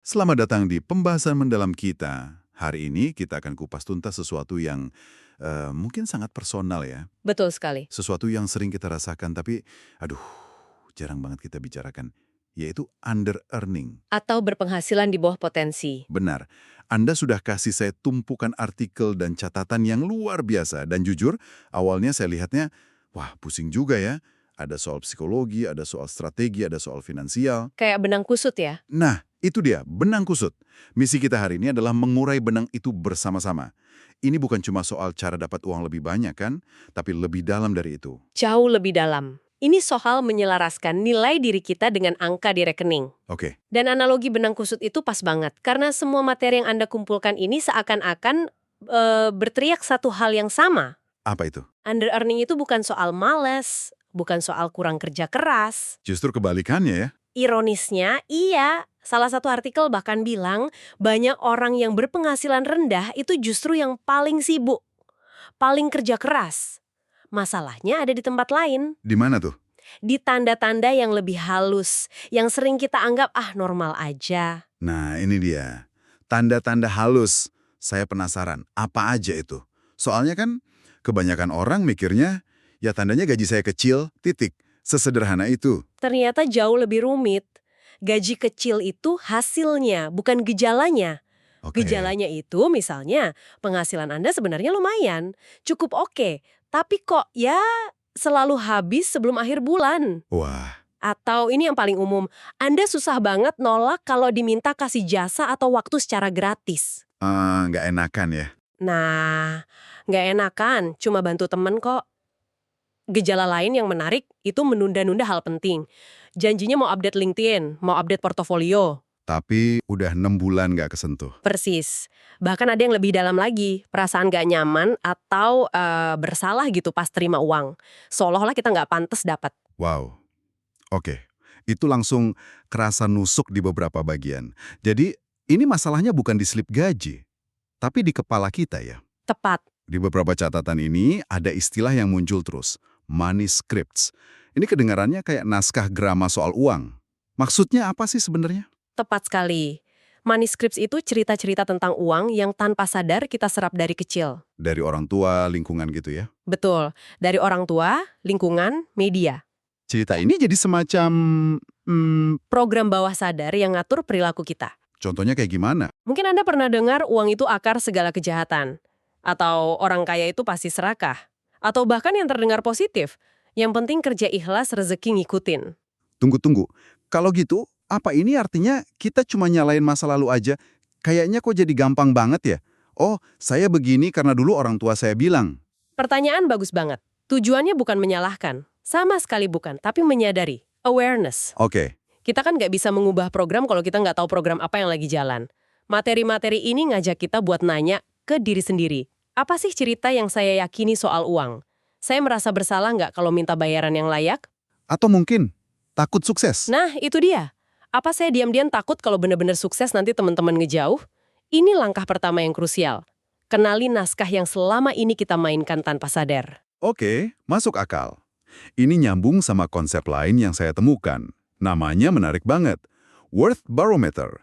Selamat datang di pembahasan mendalam kita. Hari ini kita akan kupas tuntas sesuatu yang mungkin sangat personal ya. Betul sekali. Sesuatu yang sering kita rasakan tapi aduh jarang banget kita bicarakan. Yaitu under earning. Atau berpenghasilan di bawah potensi. Benar, Anda sudah kasih saya tumpukan artikel dan catatan yang luar biasa. Dan jujur, awalnya saya lihatnya, wah pusing juga ya. Ada soal psikologi, ada soal strategi, ada soal finansial. Kayak benang kusut ya. Nah, itu dia, benang kusut. Misi kita hari ini adalah mengurai benang itu bersama-sama. Ini bukan cuma soal cara dapat uang lebih banyak kan, tapi lebih dalam dari itu. Jauh lebih dalam. Ini soal menyelaraskan nilai diri kita dengan angka di rekening. Oke, Dan analogi benang kusut itu pas banget. Karena semua materi yang Anda kumpulkan ini seakan-akan berteriak satu hal yang sama. apa itu? Under earning itu bukan soal males, bukan soal kurang kerja keras. Justru kebalikannya ya. Ironisnya, iya. Salah satu artikel bahkan bilang banyak orang yang berpenghasilan rendah itu justru yang paling sibuk, paling kerja keras. Masalahnya ada di tempat lain, Di mana tuh? di tanda-tanda yang lebih halus, yang sering kita anggap normal aja. Nah, ini dia. Tanda-tanda halus. Saya penasaran, apa aja itu? Soalnya kan kebanyakan orang mikirnya, ya tandanya gaji saya kecil, titik. Sesederhana itu. Ternyata jauh lebih rumit. Gaji kecil itu hasilnya, bukan gejalanya. Oke. Gejalanya itu misalnya penghasilan Anda sebenarnya lumayan, cukup oke, tapi kok ya selalu habis sebelum akhir bulan. Wah, Atau ini yang paling umum, Anda susah banget nolak kalau diminta kasih jasa atau waktu secara gratis. nggak enakan ya. Nah, nggak enakan, cuma bantu temen kok. Gejala lain yang menarik itu menunda-nunda hal penting. Janjinya mau update LinkedIn, mau update portofolio. Tapi udah 6 bulan nggak kesentuh. Persis. Bahkan ada yang lebih dalam lagi, perasaan gak nyaman atau bersalah gitu pas terima uang. Seolah-olah kita nggak pantas dapat. Wow. Oke. Itu langsung kerasa nusuk di beberapa bagian. Jadi, ini masalahnya bukan di slip gaji, tapi di kepala kita ya. Tepat. Di beberapa catatan ini ada istilah yang muncul terus, money scripts. Ini kedengarannya kayak naskah grama soal uang. Maksudnya apa sih sebenarnya? Tepat sekali. Manuskrip itu cerita-cerita tentang uang yang tanpa sadar kita serap dari kecil. Dari orang tua, lingkungan gitu ya. Betul. Dari orang tua, lingkungan, media. Cerita ini jadi semacam, Program bawah sadar yang ngatur perilaku kita. contohnya kayak gimana? Mungkin Anda pernah dengar uang itu akar segala kejahatan. Atau orang kaya itu pasti serakah. Atau bahkan yang terdengar positif. Yang penting kerja ikhlas, rezeki ngikutin. Tunggu-tunggu. Kalau gitu, apa ini artinya kita cuma nyalain masa lalu aja? Kayaknya kok jadi gampang banget ya? Oh, saya begini karena dulu orang tua saya bilang. Pertanyaan bagus banget. Tujuannya bukan menyalahkan. Sama sekali bukan, tapi menyadari. Awareness. Oke, Kita kan nggak bisa mengubah program kalau kita nggak tahu program apa yang lagi jalan. Materi-materi ini ngajak kita buat nanya ke diri sendiri. Apa sih cerita yang saya yakini soal uang? Saya merasa bersalah nggak kalau minta bayaran yang layak? atau mungkin takut sukses. Nah, itu dia. Apa saya diam-diam takut kalau benar-benar sukses nanti teman-teman ngejauh? Ini langkah pertama yang krusial. Kenali naskah yang selama ini kita mainkan tanpa sadar. Oke, masuk akal. Ini nyambung sama konsep lain yang saya temukan. Namanya menarik banget. Worth Barometer.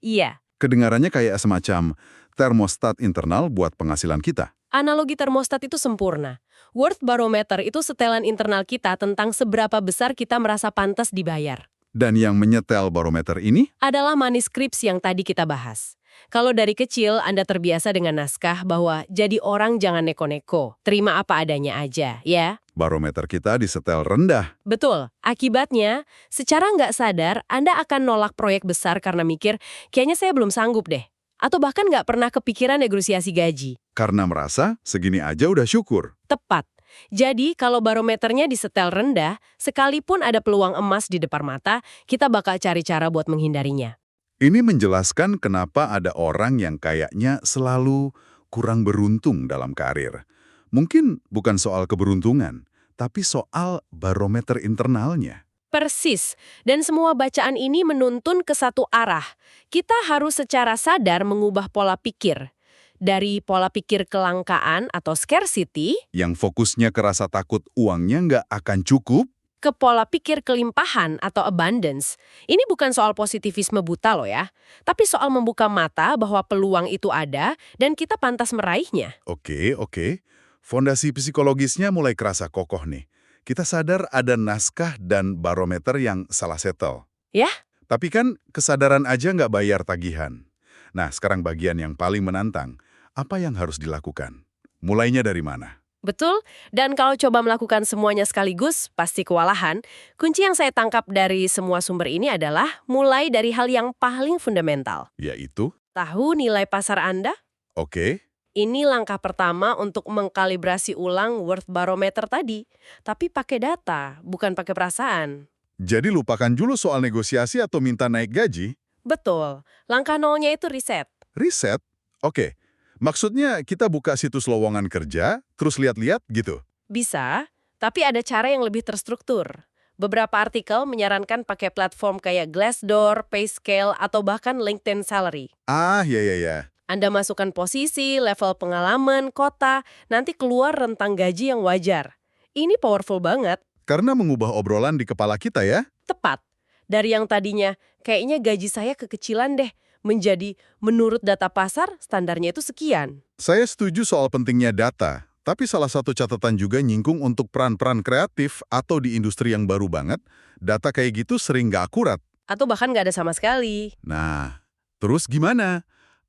Iya, Kedengarannya kayak semacam termostat internal buat penghasilan kita. analogi termostat itu sempurna. Worth barometer itu setelan internal kita tentang seberapa besar kita merasa pantas dibayar. Dan yang menyetel barometer ini, Adalah manuskrip yang tadi kita bahas. Kalau dari kecil Anda terbiasa dengan naskah bahwa jadi orang jangan neko-neko, terima apa adanya aja, ya? barometer kita disetel rendah. Betul. Akibatnya, secara nggak sadar, Anda akan nolak proyek besar karena mikir, kayaknya saya belum sanggup deh. Atau bahkan nggak pernah kepikiran negosiasi gaji. Karena merasa segini aja udah syukur. Tepat. Jadi, kalau barometernya disetel rendah, sekalipun ada peluang emas di depan mata, kita bakal cari cara buat menghindarinya. Ini menjelaskan kenapa ada orang yang kayaknya selalu kurang beruntung dalam karir. Mungkin bukan soal keberuntungan, tapi soal barometer internalnya. Persis. Dan semua bacaan ini menuntun ke satu arah. Kita harus secara sadar mengubah pola pikir. Dari pola pikir kelangkaan atau scarcity, Yang fokusnya ke rasa takut uangnya nggak akan cukup, ke pola pikir kelimpahan atau abundance. Ini bukan soal positivisme buta loh ya, tapi soal membuka mata bahwa peluang itu ada dan kita pantas meraihnya. Oke, oke. Fondasi psikologisnya mulai kerasa kokoh nih. Kita sadar ada naskah dan barometer yang salah settle. Ya, Tapi kan kesadaran aja nggak bayar tagihan. Nah, sekarang bagian yang paling menantang. Apa yang harus dilakukan? Mulainya dari mana? betul. Dan kalau coba melakukan semuanya sekaligus, pasti kewalahan. Kunci yang saya tangkap dari semua sumber ini adalah mulai dari hal yang paling fundamental. Yaitu, Tahu nilai pasar Anda? oke, Ini langkah pertama untuk mengkalibrasi ulang worth barometer tadi. Tapi pakai data, bukan pakai perasaan. jadi lupakan dulu soal negosiasi atau minta naik gaji. Betul. Langkah nolnya itu riset. Riset? Oke. Maksudnya kita buka situs lowongan kerja, terus lihat-lihat gitu. Bisa, tapi ada cara yang lebih terstruktur. Beberapa artikel menyarankan pakai platform kayak Glassdoor, Payscale, atau bahkan LinkedIn Salary. Ah, ya, ya, ya. Anda masukkan posisi, level pengalaman, kota, nanti keluar rentang gaji yang wajar. Ini powerful banget. Karena mengubah obrolan di kepala kita ya. Tepat. Dari yang tadinya, kayaknya gaji saya kekecilan deh, menjadi menurut data pasar, standarnya itu sekian. Saya setuju soal pentingnya data, tapi salah satu catatan juga nyinggung untuk peran-peran kreatif atau di industri yang baru banget, data kayak gitu sering nggak akurat. Atau bahkan nggak ada sama sekali. Nah, terus gimana?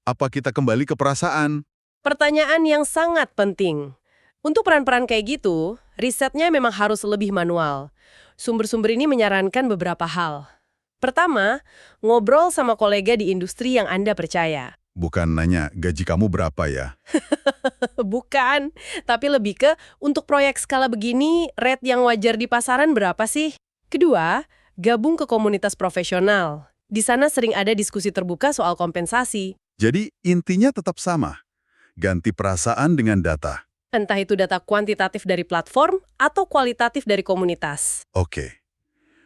Apa kita kembali ke perasaan? Pertanyaan yang sangat penting. Untuk peran-peran kayak gitu, risetnya memang harus lebih manual. Sumber-sumber ini menyarankan beberapa hal. Pertama, ngobrol sama kolega di industri yang Anda percaya. Bukan nanya gaji kamu berapa ya? Bukan, tapi lebih ke untuk proyek skala begini, rate yang wajar di pasaran berapa sih? Kedua, gabung ke komunitas profesional. Di sana sering ada diskusi terbuka soal kompensasi. Jadi intinya tetap sama. Ganti perasaan dengan data. Entah itu data kuantitatif dari platform atau kualitatif dari komunitas. Oke.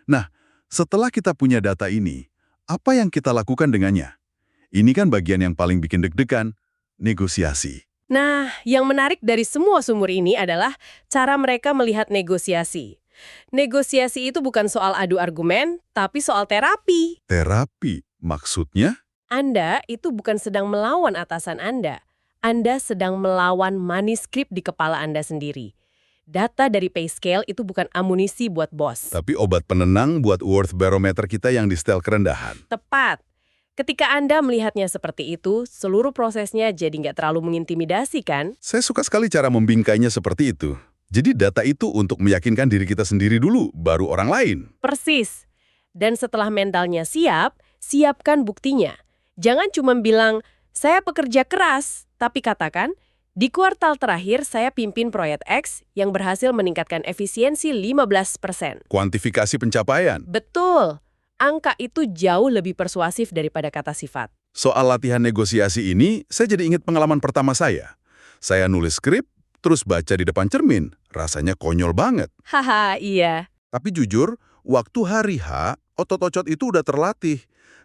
Nah, setelah kita punya data ini, apa yang kita lakukan dengannya? Ini kan bagian yang paling bikin deg-degan, negosiasi. Nah, yang menarik dari semua sumber ini adalah cara mereka melihat negosiasi. Negosiasi itu bukan soal adu argumen, tapi soal terapi. Terapi, maksudnya? Anda itu bukan sedang melawan atasan Anda. Anda sedang melawan manuskrip di kepala Anda sendiri. Data dari Payscale itu bukan amunisi buat bos. Tapi obat penenang buat worth barometer kita yang di setel kerendahan. Tepat. Ketika Anda melihatnya seperti itu, seluruh prosesnya jadi nggak terlalu mengintimidasi kan? Saya suka sekali cara membingkainya seperti itu. Jadi data itu untuk meyakinkan diri kita sendiri dulu, baru orang lain. Persis. Dan setelah mentalnya siap, siapkan buktinya. Jangan cuma bilang, saya pekerja keras, tapi katakan, di kuartal terakhir saya pimpin proyek X yang berhasil meningkatkan efisiensi 15%. Kuantifikasi pencapaian. Betul. Angka itu jauh lebih persuasif daripada kata sifat. Soal latihan negosiasi ini, saya jadi ingat pengalaman pertama saya. Saya nulis skrip, terus baca di depan cermin. Rasanya konyol banget. Haha, iya. Tapi jujur, waktu hari H, otot-otot itu udah terlatih.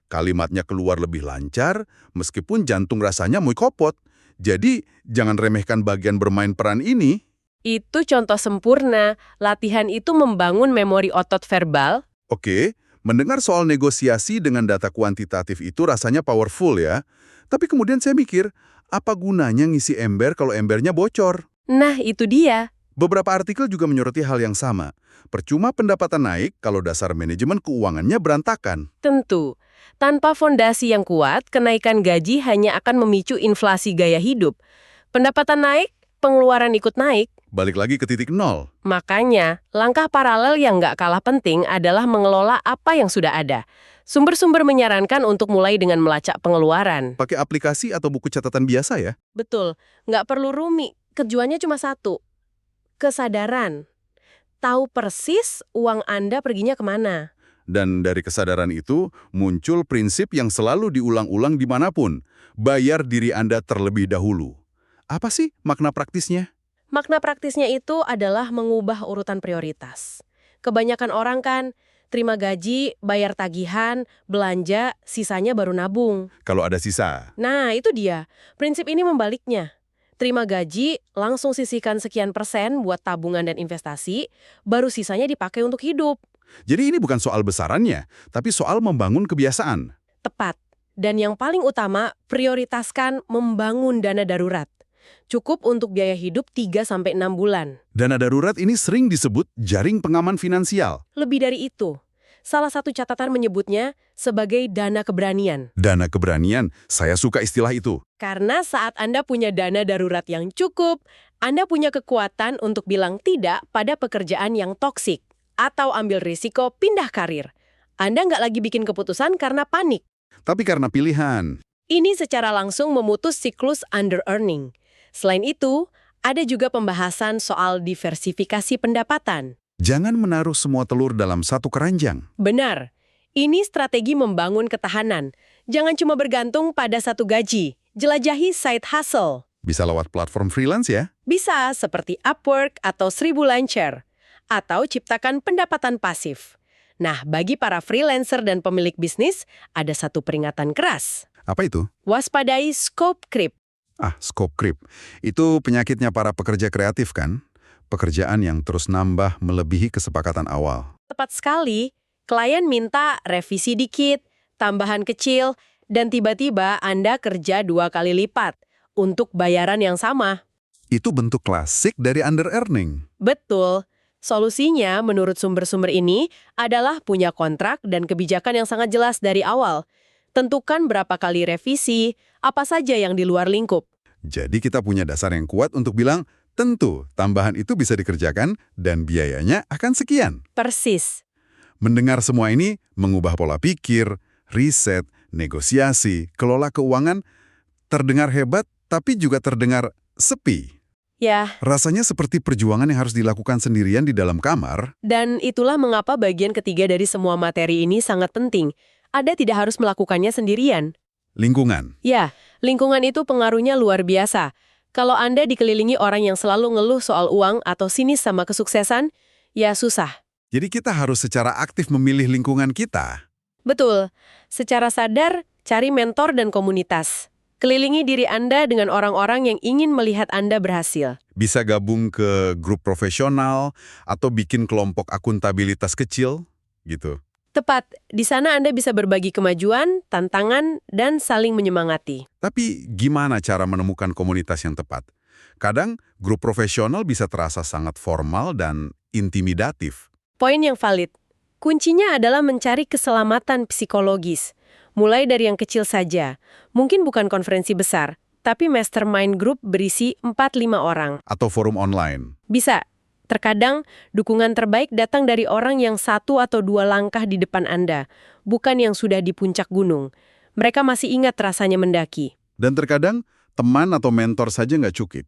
Kalimatnya keluar lebih lancar, meskipun jantung rasanya muy kopot. Jadi, jangan remehkan bagian bermain peran ini. Itu contoh sempurna. Latihan itu membangun memori otot verbal. Oke, mendengar soal negosiasi dengan data kuantitatif itu rasanya powerful ya. Tapi kemudian saya mikir, apa gunanya ngisi ember kalau embernya bocor? Nah, itu dia. Beberapa artikel juga menyoroti hal yang sama. Percuma pendapatan naik kalau dasar manajemen keuangannya berantakan. Tentu. Tanpa fondasi yang kuat, kenaikan gaji hanya akan memicu inflasi gaya hidup. Pendapatan naik, pengeluaran ikut naik. Balik lagi ke titik nol. Makanya, langkah paralel yang nggak kalah penting adalah mengelola apa yang sudah ada. Sumber-sumber menyarankan untuk mulai dengan melacak pengeluaran. Pakai aplikasi atau buku catatan biasa ya? Betul, nggak perlu rumit. Tujuannya cuma satu, kesadaran. Tahu persis uang Anda perginya kemana. Dan dari kesadaran itu, muncul prinsip yang selalu diulang-ulang dimanapun. Bayar diri Anda terlebih dahulu. Apa sih makna praktisnya? Makna praktisnya itu adalah mengubah urutan prioritas. Kebanyakan orang kan terima gaji, bayar tagihan, belanja, sisanya baru nabung. Kalau ada sisa. Nah, itu dia. Prinsip ini membaliknya. Terima gaji, langsung sisihkan sekian persen buat tabungan dan investasi, baru sisanya dipakai untuk hidup. Jadi ini bukan soal besarannya, tapi soal membangun kebiasaan. Tepat. Dan yang paling utama, prioritaskan membangun dana darurat. Cukup untuk biaya hidup 3-6 bulan. Dana darurat ini sering disebut jaring pengaman finansial. Lebih dari itu, salah satu catatan menyebutnya sebagai dana keberanian. Dana keberanian, saya suka istilah itu. Karena saat Anda punya dana darurat yang cukup, Anda punya kekuatan untuk bilang tidak pada pekerjaan yang toksik atau ambil risiko pindah karir. Anda nggak lagi bikin keputusan karena panik. Tapi karena pilihan. Ini secara langsung memutus siklus under-earning. Selain itu, ada juga pembahasan soal diversifikasi pendapatan. Jangan menaruh semua telur dalam satu keranjang. Benar, ini strategi membangun ketahanan. Jangan cuma bergantung pada satu gaji. Jelajahi side hustle. Bisa lewat platform freelance ya? Bisa seperti Upwork atau 1000 Launcher. Atau ciptakan pendapatan pasif. Nah, bagi para freelancer dan pemilik bisnis, ada satu peringatan keras. Apa itu? Waspadai scope creep. Scope creep. Itu penyakitnya para pekerja kreatif kan? Pekerjaan yang terus nambah melebihi kesepakatan awal. Tepat sekali, klien minta revisi dikit, tambahan kecil, dan tiba-tiba Anda kerja 2 kali lipat untuk bayaran yang sama. Itu bentuk klasik dari under-earning. Betul. Solusinya menurut sumber-sumber ini adalah punya kontrak dan kebijakan yang sangat jelas dari awal. Tentukan berapa kali revisi, apa saja yang di luar lingkup. Jadi kita punya dasar yang kuat untuk bilang, tentu tambahan itu bisa dikerjakan dan biayanya akan sekian. Persis. Mendengar semua ini, mengubah pola pikir, riset, negosiasi, kelola keuangan, terdengar hebat tapi juga terdengar sepi. Ya, Rasanya seperti perjuangan yang harus dilakukan sendirian di dalam kamar. dan itulah mengapa bagian ketiga dari semua materi ini sangat penting. Anda tidak harus melakukannya sendirian. Lingkungan. Ya, lingkungan itu pengaruhnya luar biasa. Kalau Anda dikelilingi orang yang selalu ngeluh soal uang atau sinis sama kesuksesan, ya susah. Jadi kita harus secara aktif memilih lingkungan kita. Betul. Secara sadar, cari mentor dan komunitas. Kelilingi diri Anda dengan orang-orang yang ingin melihat Anda berhasil. Bisa gabung ke grup profesional atau bikin kelompok akuntabilitas kecil, gitu. Tepat, di sana Anda bisa berbagi kemajuan, tantangan, dan saling menyemangati. Tapi gimana cara menemukan komunitas yang tepat? Kadang grup profesional bisa terasa sangat formal dan intimidatif. Poin yang valid. Kuncinya adalah mencari keselamatan psikologis. Mulai dari yang kecil saja. Mungkin bukan konferensi besar, tapi mastermind group berisi 4-5 orang. Atau forum online. Bisa. Terkadang, dukungan terbaik datang dari orang yang 1 atau 2 langkah di depan Anda, bukan yang sudah di puncak gunung. Mereka masih ingat rasanya mendaki. Dan terkadang teman atau mentor saja nggak cukup.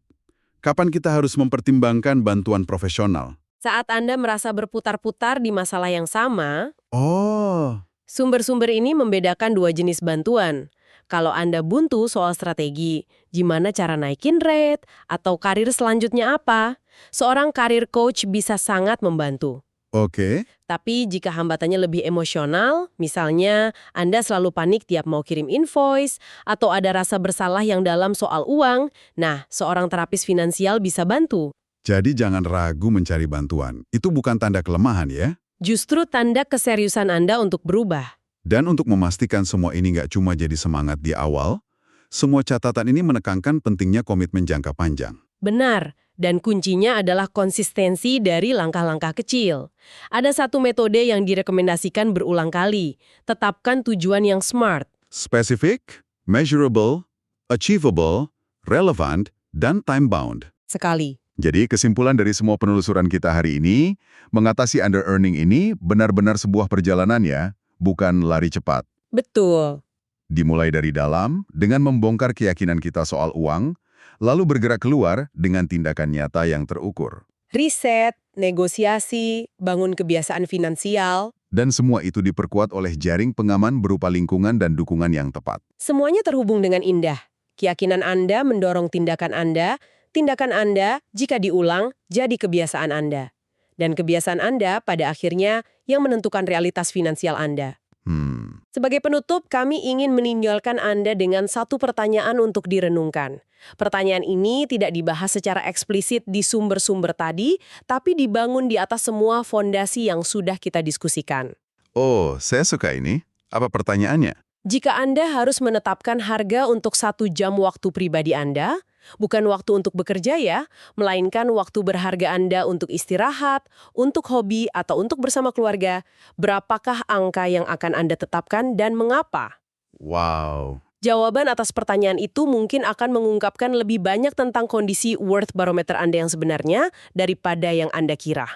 Kapan kita harus mempertimbangkan bantuan profesional? Saat Anda merasa berputar-putar di masalah yang sama, Oh, sumber-sumber ini membedakan 2 jenis bantuan. Kalau Anda buntu soal strategi, gimana cara naikin rate, atau karir selanjutnya apa, seorang karir coach bisa sangat membantu. oke. Tapi jika hambatannya lebih emosional, misalnya Anda selalu panik tiap mau kirim invoice, atau ada rasa bersalah yang dalam soal uang, nah, seorang terapis finansial bisa bantu. Jadi jangan ragu mencari bantuan. Itu bukan tanda kelemahan ya. Justru tanda keseriusan Anda untuk berubah. Dan untuk memastikan semua ini nggak cuma jadi semangat di awal, semua catatan ini menekankan pentingnya komitmen jangka panjang. Benar, dan kuncinya adalah konsistensi dari langkah-langkah kecil. Ada satu metode yang direkomendasikan berulang kali. Tetapkan tujuan yang smart. Specific, measurable, achievable, relevant, dan time-bound. Sekali. Jadi kesimpulan dari semua penelusuran kita hari ini, mengatasi under-earning ini benar-benar sebuah perjalanan ya, bukan lari cepat. Betul. Dimulai dari dalam, dengan membongkar keyakinan kita soal uang, lalu bergerak keluar dengan tindakan nyata yang terukur. Riset, negosiasi, bangun kebiasaan finansial, Dan semua itu diperkuat oleh jaring pengaman berupa lingkungan dan dukungan yang tepat. semuanya terhubung dengan indah. Keyakinan Anda mendorong tindakan Anda jika diulang jadi kebiasaan Anda. Dan kebiasaan Anda pada akhirnya yang menentukan realitas finansial Anda. Sebagai penutup, kami ingin meninggalkan Anda dengan satu pertanyaan untuk direnungkan. Pertanyaan ini tidak dibahas secara eksplisit di sumber-sumber tadi, tapi dibangun di atas semua fondasi yang sudah kita diskusikan. Oh, saya suka ini. Apa pertanyaannya? Jika Anda harus menetapkan harga untuk 1 jam waktu pribadi Anda, bukan waktu untuk bekerja ya, melainkan waktu berharga Anda untuk istirahat, untuk hobi, atau untuk bersama keluarga, berapakah angka yang akan Anda tetapkan dan mengapa? Wow. Jawaban atas pertanyaan itu mungkin akan mengungkapkan lebih banyak tentang kondisi worth barometer Anda yang sebenarnya daripada yang Anda kira.